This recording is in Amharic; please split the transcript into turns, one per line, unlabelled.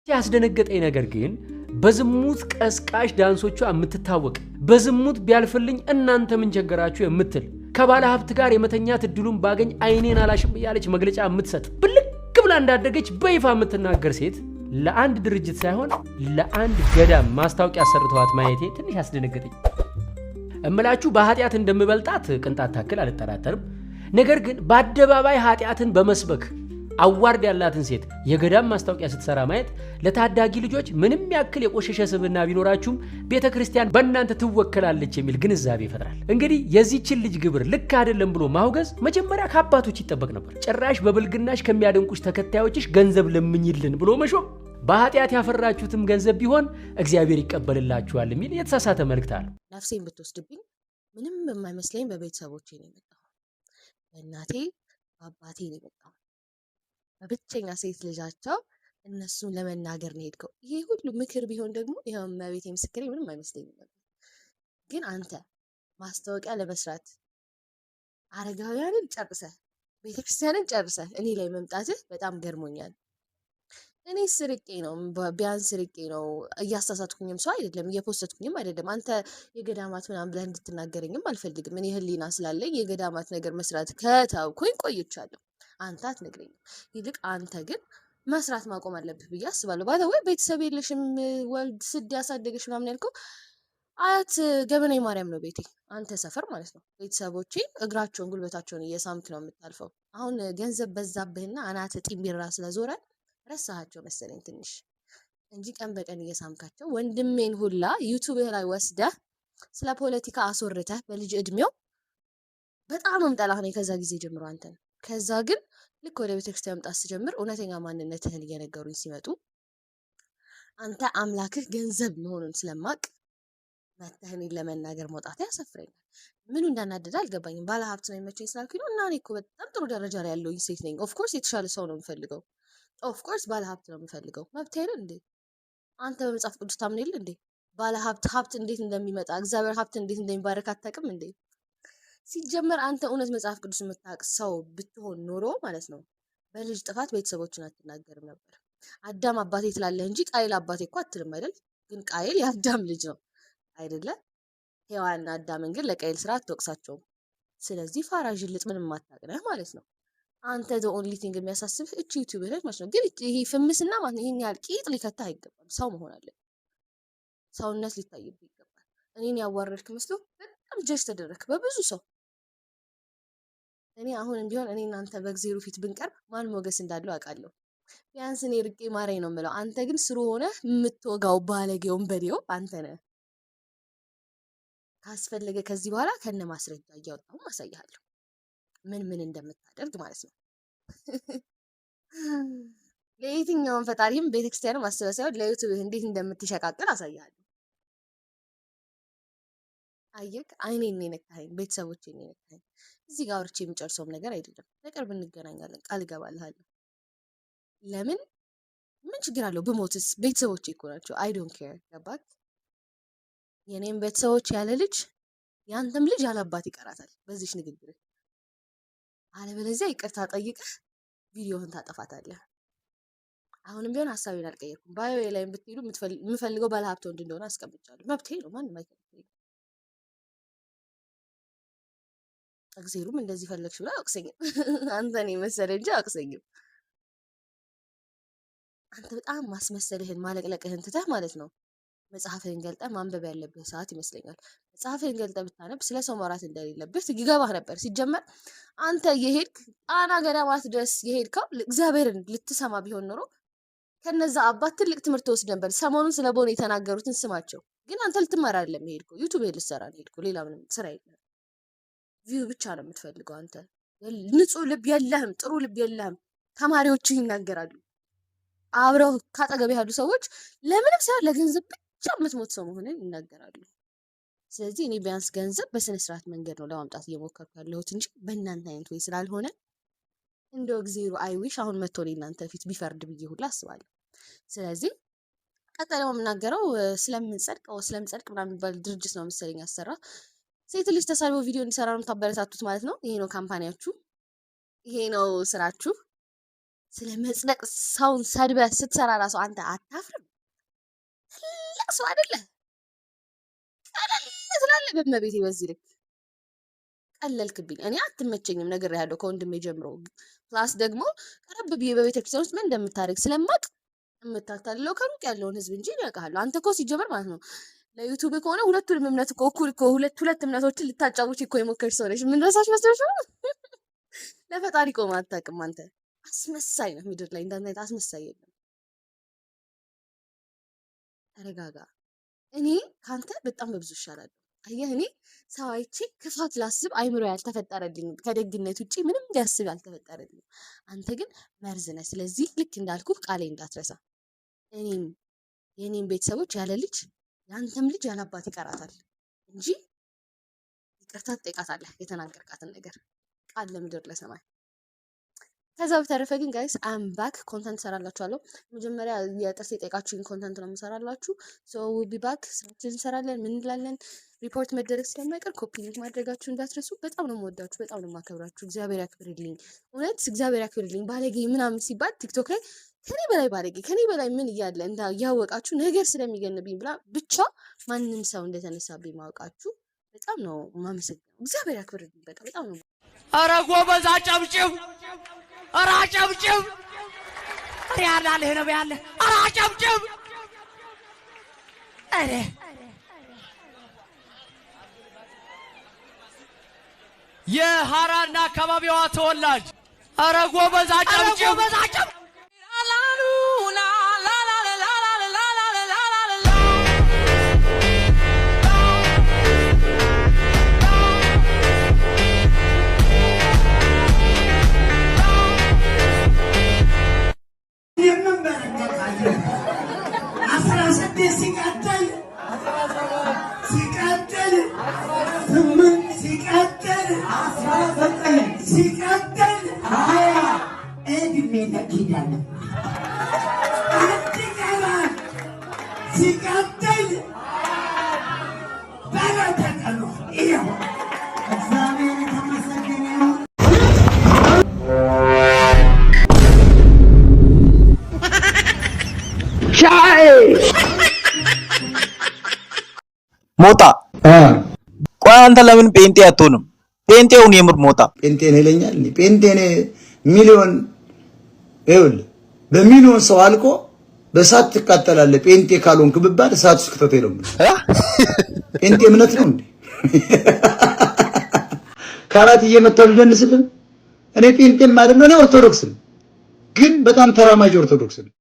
ያስደነገጠኝ ነገር ግን በዝሙት ቀስቃሽ ዳንሶቿ የምትታወቅ በዝሙት ቢያልፍልኝ እናንተ ምን ቸገራችሁ የምትል ከባለ ሀብት ጋር የመተኛት እድሉን ባገኝ አይኔን አላሽም እያለች መግለጫ የምትሰጥ ብልቅ ብላ እንዳደገች በይፋ የምትናገር ሴት ለአንድ ድርጅት ሳይሆን ለአንድ ገዳም ማስታወቂያ ሰርተዋት ማየቴ ትንሽ አስደነገጠኝ። እምላችሁ በኃጢአት እንደምበልጣት ቅንጣት ታክል አልጠራጠርም። ነገር ግን በአደባባይ ኃጢአትን በመስበክ አዋርድ ያላትን ሴት የገዳም ማስታወቂያ ስትሰራ ማየት ለታዳጊ ልጆች ምንም ያክል የቆሸሸ ስብዕና ቢኖራችሁም ቤተክርስቲያን በእናንተ ትወከላለች የሚል ግንዛቤ ይፈጥራል። እንግዲህ የዚህችን ልጅ ግብር ልክ አይደለም ብሎ ማውገዝ መጀመሪያ ከአባቶች ይጠበቅ ነበር። ጭራሽ በብልግናሽ ከሚያደንቁሽ ተከታዮችሽ ገንዘብ ለምኝልን ብሎ መሾም በኃጢአት ያፈራችሁትም ገንዘብ ቢሆን እግዚአብሔር ይቀበልላችኋል የሚል የተሳሳተ መልእክት አለው።
ነፍሴን ብትወስድብኝ ምንም የማይመስለኝ በቤተሰቦቼ ነው የመጣው፣ በእናቴ በአባቴ ነው የመጣው፣ በብቸኛ ሴት ልጃቸው እነሱን ለመናገር ነው ሄድከው። ይሄ ሁሉ ምክር ቢሆን ደግሞ ይሄው እመቤቴ ምስክሬ ምንም አይመስለኝም ነበር። ግን አንተ ማስታወቂያ ለመስራት አረጋውያንን ጨርሰህ ቤተክርስቲያንን ጨርሰህ እኔ ላይ መምጣትህ በጣም ገርሞኛል። እኔ ስርቄ ነው ቢያንስ ስርቄ ነው፣ እያሳሳትኩኝም ሰው አይደለም፣ እየፖስተትኩኝም አይደለም። አንተ የገዳማት ምናምን ብለህ እንድትናገረኝም አልፈልግም። እኔ ህሊና ስላለኝ የገዳማት ነገር መስራት ከተውኩኝ ቆይቻለሁ። አንተ አትነግረኝም። ይልቅ አንተ ግን መስራት ማቆም አለብህ ብዬ አስባለሁ። ባይ ዘ ወይ ቤተሰብ የለሽም ወልድ ስድ ያሳደገሽ ምናምን ያልከው አያት ገበናይ ማርያም ነው ቤቴ፣ አንተ ሰፈር ማለት ነው። ቤተሰቦቼ እግራቸውን ጉልበታቸውን እየሳምክ ነው የምታልፈው። አሁን ገንዘብ በዛብህና አናተ ጢምቢራ ስለዞረ ረሳሃቸው መሰለኝ ትንሽ እንጂ ቀን በቀን እየሳምካቸው ወንድሜን ሁላ ዩቲዩብ ላይ ወስደህ ስለ ፖለቲካ አስወርተህ በልጅ እድሜው በጣም እምጠላህ ነው ከዛ ጊዜ ጀምሮ አንተን። ከዛ ግን ልክ ወደ ቤተክርስቲያን መምጣት ስጀምር እውነተኛ ማንነትህን እየነገሩኝ ሲመጡ አንተ አምላክህ ገንዘብ መሆኑን ስለማቅ መተህ እኔን ለመናገር መውጣት ያሰፍረኛል። ምኑ እንዳናደደ አልገባኝም። ባለ ሀብት ነው የሚመቸኝ ስላልኩኝ ነው። እና እኔ እኮ በጣም ጥሩ ደረጃ ላይ ያለውኝ ሴት ነኝ። ኦፍኮርስ የተሻለ ሰው ነው የምፈልገው። ኦፍኮርስ ባለ ሀብት ነው የምፈልገው። መብት አይደል እንዴ? አንተ በመጽሐፍ ቅዱስ ታምን የለ እንዴ? ባለ ሀብት እንዴት እንደሚመጣ እግዚአብሔር ሀብት እንዴት እንደሚባረክ አታውቅም እንዴ? ሲጀመር አንተ እውነት መጽሐፍ ቅዱስ የምታውቅ ሰው ብትሆን ኖሮ ማለት ነው በልጅ ጥፋት ቤተሰቦችን አትናገርም ነበር። አዳም አባቴ ትላለህ እንጂ ቃይል አባቴ እኮ አትልም አይደል? ግን ቃይል የአዳም ልጅ ነው አይደለ? ሔዋንና አዳምን ግን ለቃይል ስራ አትወቅሳቸውም። ስለዚህ ፋራ ዥልጥ ምንም አታውቅነህ ማለት ነው። አንተ the only thing የሚያሳስብህ እቺ ዩቲዩብ ላይ ማለት ነው። ግን ይሄ ፍምስና ማለት ይሄን ያህል ቂጥ ሊከታ አይገባም። ሰው መሆን አለ፣ ሰውነት ሊታይብህ ይገባል። እኔን ያዋረድክ መስሎ በጣም ጀጅ ተደረክ በብዙ ሰው። እኔ አሁንም ቢሆን እኔ እናንተ በእግዚአብሔር ፊት ብንቀርብ ማን ሞገስ እንዳለው አውቃለሁ። ቢያንስ እኔ ርቄ ማረኝ ነው የምለው። አንተ ግን ስሩ ሆነ የምትወጋው ባለጌውን በዴው አንተ ነህ። ካስፈለገ ከዚህ በኋላ ከነ ማስረጃ እያወጣሁ አሳያለሁ ምን እንደምታደርግ ማለት ነው። ለየትኛውም ፈጣሪም ቤተክርስቲያንም አስበህ ሳይሆን ለዩቲዩብ እንዴት እንደምትሸቃቅል አሳያለሁ። አየክ፣ አይኔን የነካኸኝ ቤተሰቦቼን የነካኸኝ። እዚህ ጋር አውርቼ የሚጨርሰውም ነገር አይደለም። በቅርብ እንገናኛለን፣ ቃል እገባልሃለሁ። ለምን ምን ችግር አለው ብሞትስ? ቤተሰቦቼ እኮ ናቸው። አይ ዶንት ኬር። ገባክ? የኔም ቤተሰቦች ያለ ልጅ ያንተም ልጅ ያለ አባት ይቀራታል በዚህች ንግግር። አለበለዚያ ይቅርታ ጠይቀህ ቪዲዮህን ታጠፋታለህ። አሁንም ቢሆን ሀሳቤን አልቀየርኩም። ባዮ ላይ ብትሄዱ የምፈልገው ባለሀብት ወንድ እንደሆነ አስቀምጫለሁ። መብቴ ነው፣ ማንም አይከለክለኝም። እግዚአብሔርም እንደዚህ ፈለግሽ ብሎ አያውቅሰኝም። አንተን የመሰለ እንጂ አያውቅሰኝም። አንተ በጣም ማስመሰልህን ማለቅለቅህን ትተህ ማለት ነው መጽሐፍህን ገልጠህ ማንበብ ያለብህ ሰዓት ይመስለኛል። መጽሐፍህን ገልጠህ ብታነብ ስለ ሰው ማውራት እንደሌለብህ ይገባህ ነበር። ሲጀመር አንተ የሄድክ ጣና ገዳማት ድረስ የሄድከው እግዚአብሔርን ልትሰማ ቢሆን ኖሮ ከነዛ አባት ትልቅ ትምህርት ወስድ ነበር። ሰሞኑን ስለ ቦን የተናገሩትን ስማቸው። ግን አንተ ልትማር አይደለም የሄድከው፣ ዩቲዩብ ልትሰራ ነው የሄድከው። ሌላ ምንም ስራ የለም። ቪው ብቻ ነው የምትፈልገው አንተ። ንጹህ ልብ የለህም፣ ጥሩ ልብ የለህም። ተማሪዎችህ ይናገራሉ። አብረው ካጠገብ ያሉ ሰዎች ለምንም ሳይሆን ለገንዘብ ብቻ የምትሞት ሰው መሆንን ይናገራሉ። ስለዚህ እኔ ቢያንስ ገንዘብ በስነ ስርዓት መንገድ ነው ለማምጣት እየሞከርኩ ያለሁት እንጂ በእናንተ አይነት ወይ ስላልሆነ እንደው እግዚአብሔር አይዊሽ አሁን መጥቶ እናንተ ፊት ቢፈርድ ብዬ ሁላ አስባለሁ። ስለዚህ ቀጣይ ደግሞ የምናገረው ስለምንጸድቅ ምናምን የሚባል ድርጅት ነው መሰለኝ ያሰራ። ሴት ልጅ ተሳልቦ ቪዲዮ እንዲሰራ ነው የምታበረታቱት ማለት ነው። ይሄ ነው ካምፓኒያችሁ፣ ይሄ ነው ስራችሁ። ስለ መጽደቅ ሰውን ሰድበህ ስትሰራ ራሱ አንተ አታፍርም? ትልቅ ሰው አይደለ? ቀለል ትላለህ በእመቤቴ። በዚህ ልክ ቀለልክብኝ። እኔ አትመቸኝም ነገር ያለው ከወንድሜ ጀምሮ። ፕላስ ደግሞ ቀረብ ብዬ በቤተክርስቲያን ውስጥ ምን እንደምታደርግ ስለማቅ የምታታልለው ከሩቅ ያለውን ህዝብ እንጂ ያውቃለሁ። አንተ እኮ ሲጀመር ማለት ነው ለዩቱብ ከሆነ ሁለቱንም እምነት እኮ እኩል እኮ ሁለት እምነቶችን ልታጫውች እኮ የሞከርሽ ሰው ነሽ። ምን ረሳሽ መስሎሽ ነው? ለፈጣሪ ቆማ አታውቅም አንተ። አስመሳይ ነው። ምድር ላይ እንዳንተ አይነት አስመሳይ የለም። ተረጋጋ። እኔ ካንተ በጣም በብዙ ይሻላል። አየህ፣ እኔ ሰው አይቼ ክፋት ላስብ አይምሮ ያልተፈጠረልኝ ከደግነት ውጪ ምንም ሊያስብ ያልተፈጠረልኝ። አንተ ግን መርዝ ነህ። ስለዚህ ልክ እንዳልኩ ቃሌ እንዳትረሳ። እኔም የኔም ቤተሰቦች ያለ ልጅ ያንተም ልጅ ያለ አባት ይቀራታል እንጂ ይቅርታ ትጠይቃታለህ የተናገርካትን ነገር ቃል ለምድር ለሰማይ። ከዛ በተረፈ ግን ጋይስ አም ባክ ኮንተንት ሰራላችኋለሁ። መጀመሪያ የጥርስ የጠየቃችሁኝ ኮንተንት ነው የምሰራላችሁ። ሶ ዊ ቢ ባክ ስራችን እንሰራለን። ምን እንላለን? ሪፖርት መደረግ ስለማይቀር ኮፒ ሊንክ ማድረጋችሁ እንዳትረሱ። በጣም ነው የምወዳችሁ፣ በጣም ነው የማከብራችሁ። እግዚአብሔር ያክብርልኝ፣ እውነት እግዚአብሔር ያክብርልኝ። ባለጌ ምናምን ሲባል ቲክቶክ ላይ ከኔ በላይ ባለጌ ከኔ በላይ ምን እያለ እያወቃችሁ ነገር ስለሚገንብኝ ብቻ ማንም ሰው እንደተነሳብኝ ማወቃችሁ በጣም ነው የማመሰግነው። እግዚአብሔር ያክብርልኝ። በጣም ነው።
ኧረ ጎበዝ አጨብጭብ! ኧረ አጨብጭብ! ኧረ ያላለህ ነው ያለ! ኧረ አጨብጭብ! ኧረ የሐራና አካባቢዋ ተወላጅ ኧረ ጎበዝ አጨብጭብ!
ሞጣ ቆይ አንተ ለምን ጴንጤ አትሆንም? ጴንጤውን የምር ሞጣ
ጴንጤ ነው ይለኛል። ጴንጤ ነው ሚሊዮን ይኸውልህ፣ በሚሊዮን ሰው አልቆ በእሳት ትቃጠላለህ። ጴንጤ ካልሆንክ ብባል እሳት ውስጥ ከተተው ነው። ጴንጤ እምነት ነው እንዴ? ካራት እየመታው ልደንስልህ። እኔ ጴንጤም ማለት ነው፣ እኔ ኦርቶዶክስ ነኝ፣ ግን በጣም ተራማጅ ኦርቶዶክስ ነኝ።